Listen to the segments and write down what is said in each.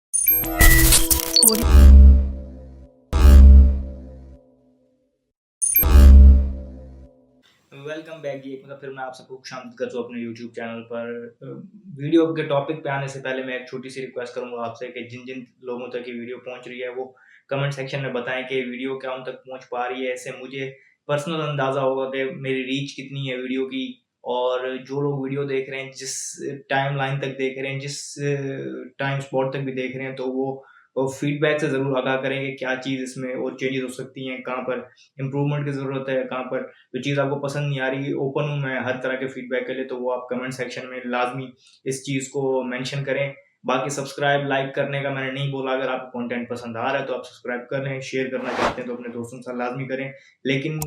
Welcome back जी। एक मतलब फिर मैं आप सबको खुशामदीद करता हूँ अपने यूट्यूब चैनल पर। वीडियो के टॉपिक पे आने से पहले मैं एक छोटी सी रिक्वेस्ट करूंगा आपसे कि जिन जिन लोगों तक ये वीडियो पहुंच रही है वो कमेंट सेक्शन में बताएं कि वीडियो क्या उन तक पहुंच पा रही है। इससे मुझे पर्सनल अंदाज़ा होगा कि मेरी रीच कितनी है वीडियो की, और जो लोग वीडियो देख रहे हैं, जिस टाइम लाइन तक देख रहे हैं, जिस टाइम स्पॉट तक भी देख रहे हैं, तो वो फीडबैक से ज़रूर आगाह करें कि क्या चीज़ इसमें और चेंजेस हो सकती हैं, कहाँ पर इम्प्रूवमेंट की ज़रूरत है, कहाँ पर जो चीज़ आपको पसंद नहीं आ रही। ओपन हूँ मैं हर तरह के फीडबैक के लिए, तो वो आप कमेंट सेक्शन में लाजमी इस चीज़ को मेंशन करें। बाकी सब्सक्राइब लाइक करने का मैंने नहीं बोला। अगर आपको कंटेंट पसंद आ रहा है तो आप सब्सक्राइब कर लें, शेयर करना चाहते हैं तो अपने दोस्तों के साथ लाजमी करें, लेकिन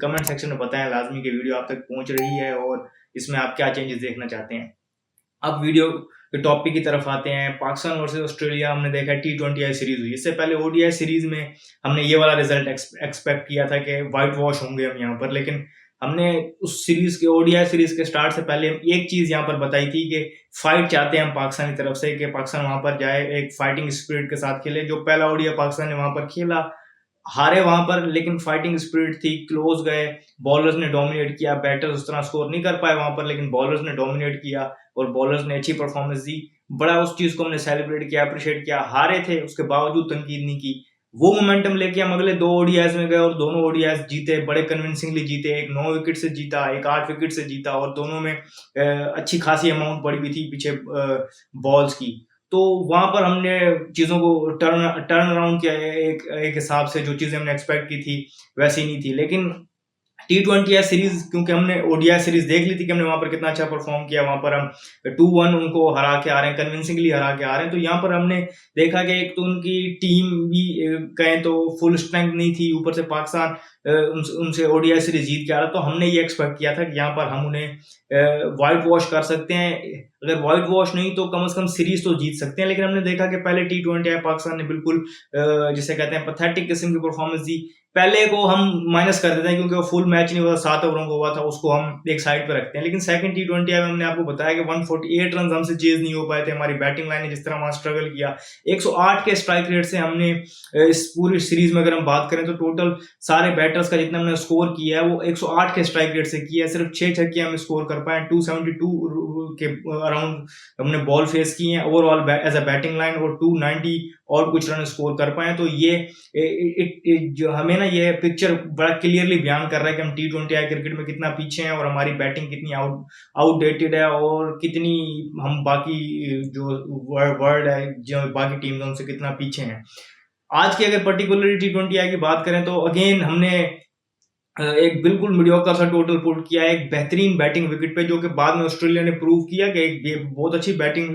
कमेंट सेक्शन में बताएं लाजमी कि वीडियो आप तक पहुंच रही है और इसमें आप क्या चेंजेस देखना चाहते हैं। अब वीडियो के टॉपिक की तरफ आते हैं। पाकिस्तान वर्सेस ऑस्ट्रेलिया हमने देखा, T20 सीरीज हुई। इससे पहले ओडीआई सीरीज में हमने ये वाला रिजल्ट एक्सपेक्ट किया था कि व्हाइट वॉश होंगे हम यहाँ पर, लेकिन हमने उस सीरीज के ओडीआई सीरीज के स्टार्ट से पहले एक चीज यहाँ पर बताई थी कि फाइट चाहते हैं हम पाकिस्तान की तरफ से, कि पाकिस्तान वहां पर जाए, एक फाइटिंग स्पिरिट के साथ खेले। जो पहला ओडीआई पाकिस्तान ने वहां पर खेला, हारे वहां पर, लेकिन फाइटिंग स्पिरिट थी, क्लोज गए, बॉलर्स ने डोमिनेट किया। बैटर्स उस तरह स्कोर नहीं कर पाए वहां पर, लेकिन बॉलर्स ने डोमिनेट किया और बॉलर्स ने अच्छी परफॉर्मेंस दी। बड़ा उस चीज को हमने सेलिब्रेट किया, अप्रिशिएट किया। हारे थे, उसके बावजूद तनकीद नहीं की। वो मोमेंटम लेके हम अगले दो ओडीआईज में गए और दोनों ओडीआईज जीते, बड़े कन्विंसिंगली जीते। एक 9 विकेट से जीता, एक 8 विकेट से जीता, और दोनों में अच्छी खासी अमाउंट पड़ी हुई थी पीछे बॉल्स की। तो वहां पर हमने चीजों को टर्न अराउंड किया। एक एक हिसाब से जो चीजें हमने एक्सपेक्ट की थी वैसी नहीं थी। लेकिन T20 सीरीज, क्योंकि हमने ओडीआई सीरीज देख ली थी कि हमने वहां पर कितना अच्छा परफॉर्म किया, वहां पर हम 2-1 उनको हरा के आ रहे हैं, कन्विंसिंगली हरा के आ रहे हैं। तो यहाँ पर हमने देखा कि एक तो उनकी टीम भी कहें तो फुल स्ट्रेंथ नहीं थी, ऊपर से पाकिस्तान उनसे ओडीआई सीरीज जीत के आ रहा। तो हमने ये एक्सपेक्ट किया था कि यहाँ पर हम उन्हें व्हाइट वॉश कर सकते हैं। अगर व्हाइट वॉश नहीं तो कम से कम सीरीज तो जीत सकते हैं। लेकिन हमने देखा कि पहले T20 पाकिस्तान ने बिल्कुल जिसे कहते हैं पैथेटिक किस्म की परफॉर्मेंस दी। पहले को हम माइनस कर देते हैं क्योंकि वो फुल मैच नहीं हुआ, 7 ओवरों को हुआ था, उसको हम एक साइड पे रखते हैं। लेकिन सेकंड T20 में हमने आपको बताया कि 148 रन हमसे चेज नहीं हो पाए थे। हमारी बैटिंग लाइन ने जिस तरह वहां स्ट्रगल किया, 108 के स्ट्राइक रेट से हमने इस पूरी सीरीज में अगर हम बात करें तो टोटल सारे बैटर्स का जितना हमने स्कोर किया है वो 108 के स्ट्राइक रेट से किया है। सिर्फ 6 छक्के हम स्कोर कर पाए, 272 के अराउंड हमने बॉल फेस की है overall as a batting line, और 290 और कुछ रन स्कोर कर पाए। तो ये जो हमें ना ये पिक्चर बड़ा क्लियरली बयान कर रहा है कि हम T20 क्रिकेट में कितना पीछे हैं और हमारी बैटिंग कितनी आउटडेटेड है, और कितनी हम बाकी जो वर्ल्ड है, जो बाकी टीम है उनसे कितना पीछे हैं। आज की अगर पर्टिकुलरली T20 की बात करें तो अगेन हमने एक बिल्कुल मीडियोकर सा टोटल पुट किया, एक बेहतरीन बैटिंग विकेट पे, जो कि बाद में ऑस्ट्रेलिया ने प्रूव किया कि एक बहुत अच्छी बैटिंग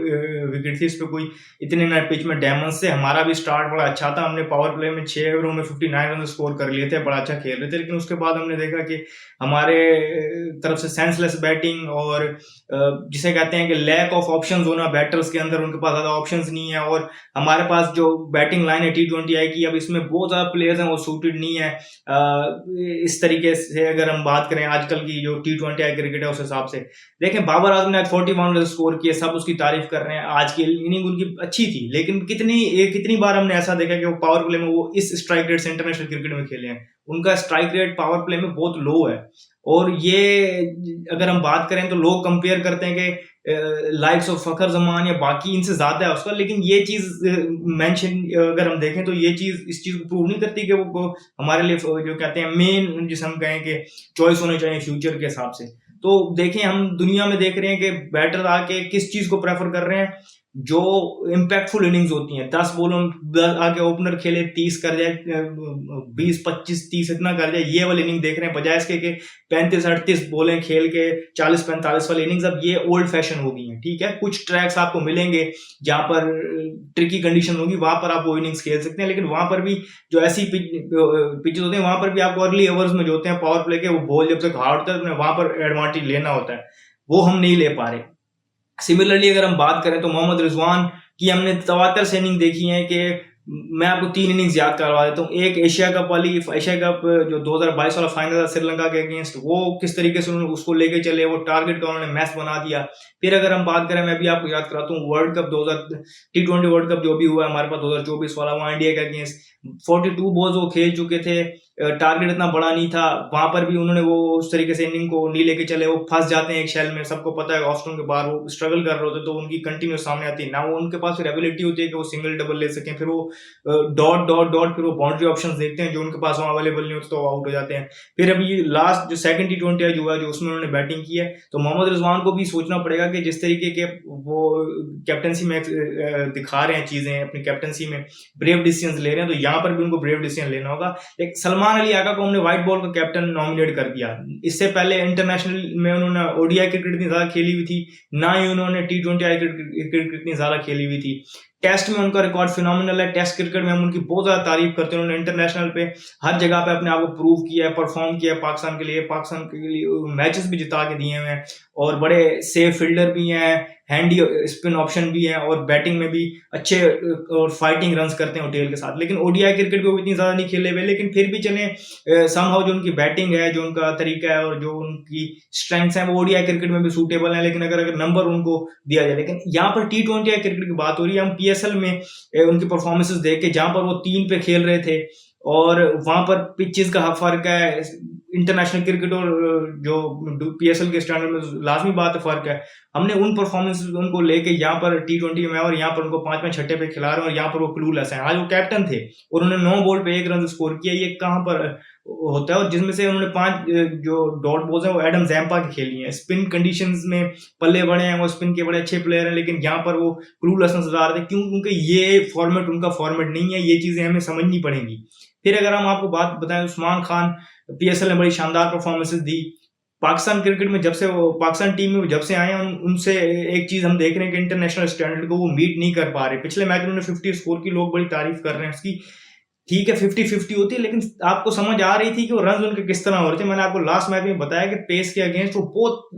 विकेट थी। इस पे कोई इतने ना पिच में डैमेज से हमारा भी स्टार्ट बड़ा अच्छा था। हमने पावर प्ले में 6 ओवरों में 59 रन स्कोर कर लिए थे, बड़ा अच्छा खेल रहे थे। लेकिन उसके बाद हमने देखा कि हमारे तरफ से सेंसलेस बैटिंग, और जिसे कहते हैं कि लैक ऑफ ऑप्शंस होना बैटर्स के अंदर, उनके पास ज्यादा ऑप्शंस नहीं है। और हमारे पास जो बैटिंग लाइन है T20 की, अब इसमें बहुत ज्यादा प्लेयर्स हैं वो सूटेड नहीं है इस तरीके से। अगर हम बात करें आजकल की जो T20 क्रिकेट है उस हिसाब से, देखें बाबर आजम ने आज 41 रन स्कोर किए, सब उसकी तारीफ कर रहे हैं। आज की इनिंग उनकी अच्छी थी, लेकिन कितनी बार हमने ऐसा देखा कि वो पावर प्ले में वो इस स्ट्राइक रेट से इंटरनेशनल क्रिकेट में खेले हैं, उनका स्ट्राइक रेट पावर प्ले में बहुत लो है। और ये अगर हम बात करें तो लोग कंपेयर करते हैं कि लाइक्स ऑफ फखर जमान या बाकी इनसे ज्यादा है उसका, लेकिन ये चीज मेंशन अगर हम देखें तो ये चीज इस चीज को प्रूव नहीं करती कि वो हमारे लिए जो कहते हैं मेन, जिसे हम कहें कि चॉइस होने चाहिए फ्यूचर के हिसाब से। तो देखें हम दुनिया में देख रहे हैं कि बैटर आके किस चीज को प्रेफर कर रहे हैं, जो इम्पैक्टफुल इनिंग्स होती हैं। 10 बॉलों आके ओपनर खेले, 30 कर जाए, 20 25 30 इतना कर जाए, ये वाली इनिंग देख रहे हैं, बजाय इसके कि 35 38 बॉलें खेल के 40 45 वाली इनिंग्स। अब ये ओल्ड फैशन हो गई है। ठीक है, कुछ ट्रैक्स आपको मिलेंगे जहां पर ट्रिकी कंडीशन होगी, वहां पर आप वो इनिंग्स खेल सकते हैं। लेकिन वहां पर भी जो ऐसी पिचेस होते हैं, वहां पर भी आपको अर्ली ओवर्स में जो होते हैं पावर प्ले के, वो बॉल जब तक हार्ड होता है वहां पर एडवांटेज लेना होता है, वो हम नहीं ले पा रहे। सिमिलरली अगर हम बात करें तो मोहम्मद रिजवान की हमने तवातर से इनिंग देखी है कि मैं आपको 3 इनिंग्स याद करवा देता हूँ। एक एशिया कप जो 2022 वाला फाइनल था श्रीलंका के अगेंस्ट, वो किस तरीके से उन्होंने उसको लेके चले, वो टारगेट का उन्होंने मैच बना दिया। फिर अगर हम बात करें, मैं भी आपको याद कराता हूँ, world cup 2000 T20 world cup जो भी हुआ हमारे पास 2024 वाला, वहाँ इंडिया के अगेंस्ट 42 बॉल्स वो खेल चुके थे, टारगेट इतना बड़ा नहीं था, वहां पर भी उन्होंने वो उस तरीके से इनिंग को नहीं लेके चले, वो फंस जाते हैं एक शेल में। सबको पता है ऑफ स्टोन के बाहर वो स्ट्रगल कर रहे होते, तो उनकी कंटिन्यू सामने आती है ना, वो उनके पास फिर एबिलिटी होती है कि वो सिंगल डबल ले सकें, फिर वो डॉट डॉट डॉट फिर वो बाउंड्री ऑप्शंस देखते हैं, जो उनके पास वहाँ अवेलेबल नहीं होते तो आउट हो जाते हैं। फिर अभी लास्ट जो सेकंड T20 आज हुआ, जो उसमें उन्होंने बैटिंग की है, तो मोहम्मद रिजवान को भी सोचना पड़ेगा कि जिस तरीके के वो कैप्टनसी में दिखा रहे हैं चीजें, अपनी कैप्टनसी में ब्रेव डिसीजन ले रहे हैं, तो यहाँ पर भी उनको ब्रेव डिसीजन लेना होगा। एक सलमान अली आगा को हमने व्हाइट बॉल का कैप्टन नॉमिनेट कर दिया। इससे पहले इंटरनेशनल में उन्होंने ओडीआई क्रिकेट इतनी ज्यादा खेली हुई थी, ना ही उन्होंने T20 क्रिकेट इतनी ज्यादा खेली हुई थी। टेस्ट में उनका रिकॉर्ड फिनोमिनल है, टेस्ट क्रिकेट में हम उनकी बहुत ज्यादा तारीफ करते हैं। उन्होंने इंटरनेशनल पे हर जगह पे अपने आप को प्रूव किया है, परफॉर्म किया है पाकिस्तान के लिए मैचेस भी जिता के दिए हुए हैं, और बड़े सेफ फील्डर भी हैं, हैंडी स्पिन ऑप्शन भी है, और बैटिंग में भी अच्छे और फाइटिंग रन्स करते हैं ओटीएल के साथ। लेकिन ओडीआई क्रिकेट को इतनी ज्यादा नहीं खेले हुए, लेकिन फिर भी चले समहाउ जो उनकी बैटिंग है, जो उनका तरीका है और जो उनकी स्ट्रेंथ्स हैं, वो ओडीआई क्रिकेट में भी सूटेबल है। लेकिन अगर नंबर उनको दिया जाए, लेकिन यहाँ पर T20 क्रिकेट की बात हो रही है, हम पीएसएल में उनकी परफॉर्मेंसेस देख के, जहां पर वो 3 पे खेल रहे थे और वहां पर पिचेस का फर्क है, इंटरनेशनल क्रिकेट और जो पीएसएल के स्टैंडर्ड में लाजमी बात है, फर्क है। हमने उन परफॉर्मेंस उनको लेके यहाँ पर T20 में, और यहाँ पर उनको 5वें 6ठे पे खिला रहे हैं, और यहाँ पर वो क्लूलेस हैं। आज वो कैप्टन थे और उन्होंने 9 बॉल पे 1 रन स्कोर किया, ये कहाँ पर होता है? और जिसमें से उन्होंने 5 जो डॉट बॉल्स हैं वो एडम जैम्पा की खेली हैं। स्पिन कंडीशंस में पल्ले बड़े हैं, वो स्पिन के बड़े अच्छे प्लेयर हैं, लेकिन यहाँ पर वो क्लूलेस नजर आ रहे थे। क्यों? क्योंकि ये फॉर्मेट उनका फॉर्मेट नहीं है, ये चीजें हमें समझनी पड़ेंगी। फिर अगर हम आपको बात बताएं, उस्मान खान पीएसएल में बड़ी शानदार परफॉर्मेंसेस दी। पाकिस्तान क्रिकेट में जब से वो पाकिस्तान टीम में जब से आए हैं, उनसे एक चीज हम देख रहे हैं कि इंटरनेशनल स्टैंडर्ड को वो मीट नहीं कर पा रहे। पिछले मैच में उन्होंने 50 स्कोर की, लोग बड़ी तारीफ कर रहे हैं उसकी। ठीक है, 50-50 होती है, लेकिन आपको समझ आ रही थी कि वो रन उनके किस तरह हो रहे थे। मैंने आपको लास्ट मैच में बताया कि पेस के अगेंस्ट वो बहुत,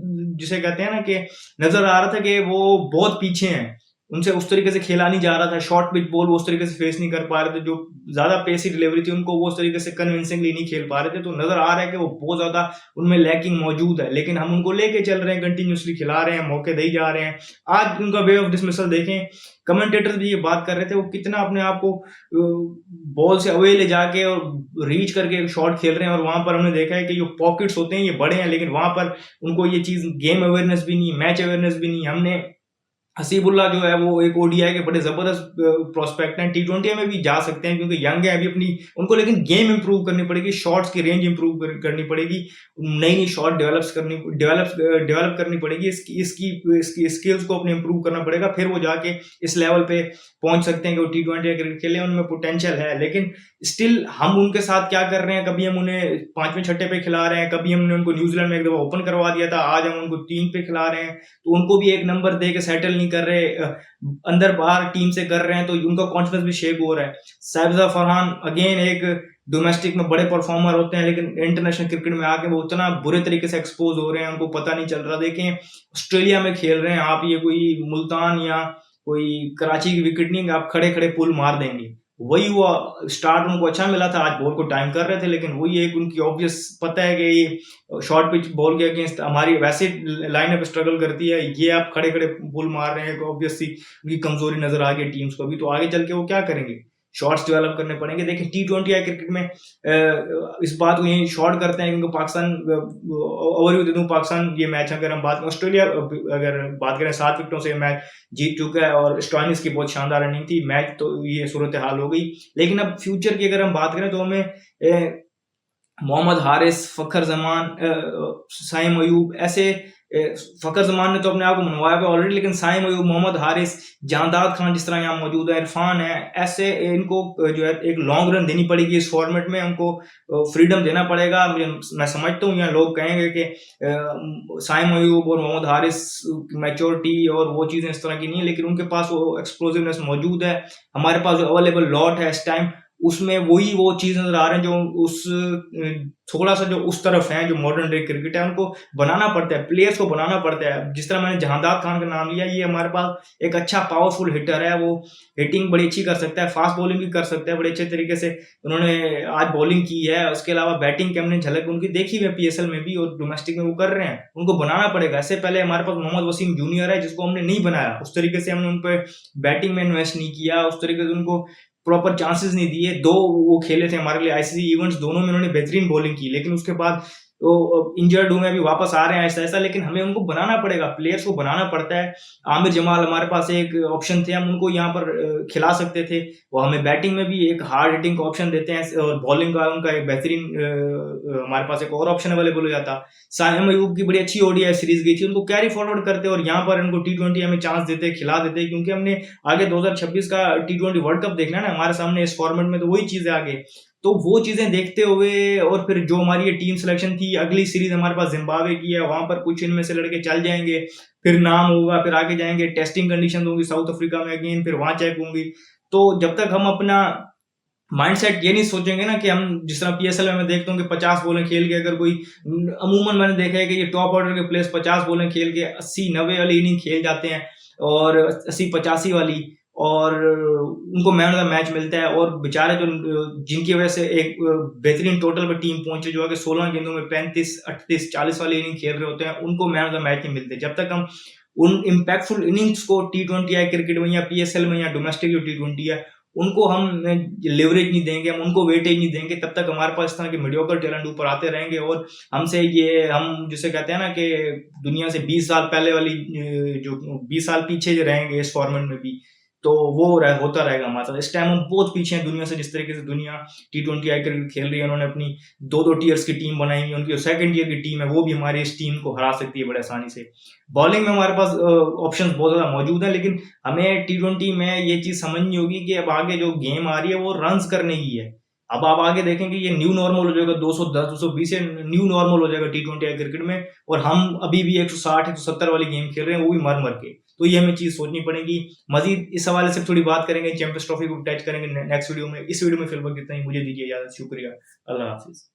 जिसे कहते हैं ना, कि नजर आ रहा था कि वो बहुत पीछे हैं, उनसे उस तरीके से खेला नहीं जा रहा था। शॉर्ट पिच बॉल वो उस तरीके से फेस नहीं कर पा रहे थे, जो ज्यादा पेसी डिलीवरी थी उनको वो उस तरीके से कन्विंसिंगली नहीं खेल पा रहे थे। तो नजर आ रहा है कि वो बहुत ज्यादा उनमें लैकिंग मौजूद है, लेकिन हम उनको लेके चल रहे हैं, कंटिन्यूसली खिला रहे हैं, मौके दे जा रहे हैं। आज उनका वे ऑफ डिसमिसल देखें, कमेंटेटर्स भी ये बात कर रहे थे, वो कितना अपने आप को बॉल से अवे ले जाके और रीच करके शॉट खेल रहे हैं। और वहां पर हमने देखा है कि जो पॉकेट्स होते हैं ये बड़े हैं, लेकिन वहां पर उनको ये चीज गेम अवेयरनेस भी नहीं, मैच अवेयरनेस भी नहीं। हमने हसीबुल्ला जो है वो एक ओडीआई के बड़े जबरदस्त प्रोस्पेक्ट हैं, T20 में भी जा सकते हैं क्योंकि यंग है अभी अपनी, उनको लेकिन गेम इंप्रूव करनी पड़ेगी, शॉट्स की रेंज इंप्रूव करनी पड़ेगी, नई नई शॉट डेवलप करनी पड़ेगी, इसकी स्किल्स को अपने इंप्रूव करना पड़ेगा। फिर वो जाके इस लेवल पे पहुंच सकते हैं कि वो T20 क्रिकेट खेले, उनमें पोटेंशियल है। लेकिन स्टिल हम उनके साथ क्या कर रहे हैं, कभी हम उन्हें 5वें 6ठे पे खिला रहे हैं, कभी हमने उनको न्यूजीलैंड में एक दफा ओपन करवा दिया था, आज हम उनको 3 पे खिला रहे हैं, तो उनको भी एक नंबर दे के सेटल नहीं कर रहे, अंदर बाहर टीम से कर रहे हैं, तो उनका कॉन्फिडेंस भी शेक हो रहा है। साहिबजादा फरहान अगेन एक डोमेस्टिक में बड़े परफॉर्मर होते हैं, लेकिन इंटरनेशनल क्रिकेट में आके वो उतना बुरे तरीके से एक्सपोज हो रहे हैं, उनको पता नहीं चल रहा। देखें, ऑस्ट्रेलिया में खेल रहे हैं आप, ये कोई मुल्तान या कोई कराची की विकेट नहीं, आप खड़े खड़े पुल मार देंगे। वही हुआ, स्टार्ट उनको अच्छा मिला था, आज बॉल को टाइम कर रहे थे, लेकिन वही एक उनकी ऑब्वियस पता है कि ये शॉर्ट पिच बॉल के अगेंस्ट हमारी वैसे लाइनअप स्ट्रगल करती है, ये आप खड़े खड़े पुल मार रहे हैं, तो ऑब्वियसली उनकी कमजोरी नजर आ गई टीम्स को भी। तो आगे चल के वो क्या करेंगे, शॉट्स डेवलप करने पड़ेंगे। देखिए T20 क्रिकेट में इस बात को यही शॉर्ट करते हैं क्योंकि पाकिस्तान, ओवरव्यू दे दूं, पाकिस्तान ये मैच अगर हम बात, ऑस्ट्रेलिया अगर बात करें 7 विकेटों से मैच जीत चुका है, और स्टॉइनिस की बहुत शानदार रनिंग थी, मैच तो ये सूरत हाल हो गई। लेकिन अब फ्यूचर की अगर हम बात करें तो हमें मोहम्मद हारिस, फखर जमान, साइम अयूब, ऐसे फखर जमान ने तो अपने आप को मनवाया हुआ ऑलरेडी, लेकिन साइम अयूब, मोहम्मद हारिस, जानदाद खान जिस तरह यहाँ मौजूद है, इरफान है, ऐसे इनको जो है एक लॉन्ग रन देनी पड़ेगी इस फॉर्मेट में, उनको फ्रीडम देना पड़ेगा। मैं समझता हूँ यहाँ लोग कहेंगे कि साइम अयूब और मोहम्मद हारिस मैच्योरिटी और वो चीज़ें इस तरह की नहीं है, लेकिन उनके पास वो एक्सप्लोसिवनेस मौजूद है। हमारे पास जो अवेलेबल लॉट है इस टाइम, उसमें वही वो चीज़ नज़र आ रहे हैं जो उस थोड़ा-सा जो उस तरफ है, जो मॉडर्न डे क्रिकेट है, उनको बनाना पड़ता है, प्लेयर्स को बनाना पड़ता है। जिस तरह मैंने जहांदाद खान का नाम लिया, ये हमारे पास एक अच्छा पावरफुल हिटर है, वो हिटिंग बड़ी अच्छी कर सकता है, फास्ट बॉलिंग भी कर सकता है, बड़े अच्छे तरीके से उन्होंने आज बॉलिंग की है। उसके अलावा बैटिंग की हमने झलक उनकी देखी है पीएसएल में भी और डोमेस्टिक में वो कर रहे हैं। उनको बनाना पड़ेगा। इससे पहले हमारे पास मोहम्मद वसीम जूनियर है, जिसको हमने नहीं बनाया। उस तरीके से हमने उन पे बैटिंग में इन्वेस्ट नहीं किया, उस तरीके से उनको प्रॉपर चांसेस नहीं दिए। 2 वो खेले थे हमारे लिए आईसीसी इवेंट्स, दोनों में उन्होंने बेहतरीन बॉलिंग की, लेकिन उसके बाद वो इंजर्ड हुए, अभी वापस आ रहे हैं ऐसा-ऐसा, लेकिन हमें उनको बनाना पड़ेगा, प्लेयर्स को बनाना पड़ता है। आमिर जमाल हमारे पास एक ऑप्शन थे, हम उनको यहाँ पर खिला सकते थे। वो हमें बैटिंग में भी एक हार्ड हिटिंग का ऑप्शन देते हैं और बॉलिंग का उनका एक बेहतरीन हमारे पास एक और ऑप्शन अवेलेबल हो जाता। साइम अयूब की बड़ी अच्छी ओडीआई सीरीज गई थी, उनको कैरी फॉरवर्ड करते और यहाँ पर इनको टी20 हमें चांस देते, खिला देते, क्योंकि हमने आगे 2026 का टी20 वर्ल्ड कप देखना है ना हमारे सामने इस फॉर्मेट में, तो वही चीज़ है आगे। तो वो चीज़ें देखते हुए और फिर जो हमारी ये टीम सिलेक्शन थी, अगली सीरीज़ हमारे पास ज़िम्बाब्वे की है, वहाँ पर कुछ इनमें से लड़के चल जाएँगे, फिर नाम होगा, फिर आगे जाएँगे, टेस्टिंग कंडीशंस होंगी साउथ अफ्रीका में अगेन, फिर वहाँ चेक होंगी। तो जब तक हम अपना माइंडसेट ये नहीं सोचेंगे ना कि हम जिस तरह पीएसएल में मैं देखता हूँ कि 50 बॉलें खेल के अगर कोई अमूमन मैंने देखा है कि ये टॉप ऑर्डर के प्लेयर्स 50 बॉलें खेल के 80-90 वाली इनिंग खेल जाते हैं और 80-85 वाली, और उनको मैन ऑफ द मैच मिलता है, और बेचारे जो जिनकी वजह से एक बेहतरीन टोटल पे टीम पहुंचे, जो है 16 गेंदों में 35, 38, 40 वाली इनिंग खेल रहे होते हैं, उनको मैन ऑफ द मैच नहीं मिलते। जब तक हम उन इम्पैक्टफुल इनिंग्स को टी20 या क्रिकेट में या पीएसएल में या डोमेस्टिक जो टी20 है उनको हम लेवरेज नहीं देंगे, हम उनको वेटेज नहीं देंगे, तब तक हमारे पास इस तरह के मीडियोकर टैलेंट ऊपर आते रहेंगे और हमसे ये हम जिसे कहते हैं ना कि दुनिया से 20 साल पहले वाली जो 20 साल पीछे जो रहेंगे इस फॉर्मेट में भी, तो वो होता रहेगा हमारे साथ। इस टाइम हम बहुत पीछे हैं दुनिया से, जिस तरीके से दुनिया टी20 आई क्रिकेट खेल रही है। उन्होंने अपनी 2-2 टीयर्स की टीम बनाई हुई है, उनकी जो सेकंड ईयर की टीम है वो भी हमारी इस टीम को हरा सकती है बड़े आसानी से। बॉलिंग में हमारे पास ऑप्शंस बहुत ज़्यादा मौजूद हैं, लेकिन हमें टी20 में ये चीज़ समझनी होगी कि अब आगे जो गेम आ रही है वो रन्स करने की है। अब आप आगे देखेंगे ये न्यू नॉर्मल हो जाएगा, 210, 220 ये न्यू नॉर्मल हो जाएगा टी20 आई क्रिकेट में, और हम अभी भी 160, 170 वाली गेम खेल रहे हैं, वो भी मर-मर के। तो ये हमें चीज़ सोचनी पड़ेगी। मज़ीद इस हवाले से थोड़ी बात करेंगे, चैंपियंस ट्रॉफी को टच करेंगे नेक्स्ट वीडियो में। इस वीडियो में फिलहाल इतना ही, मुझे दीजिए इजाज़त। शुक्रिया। अल्लाह हाफ़िज़।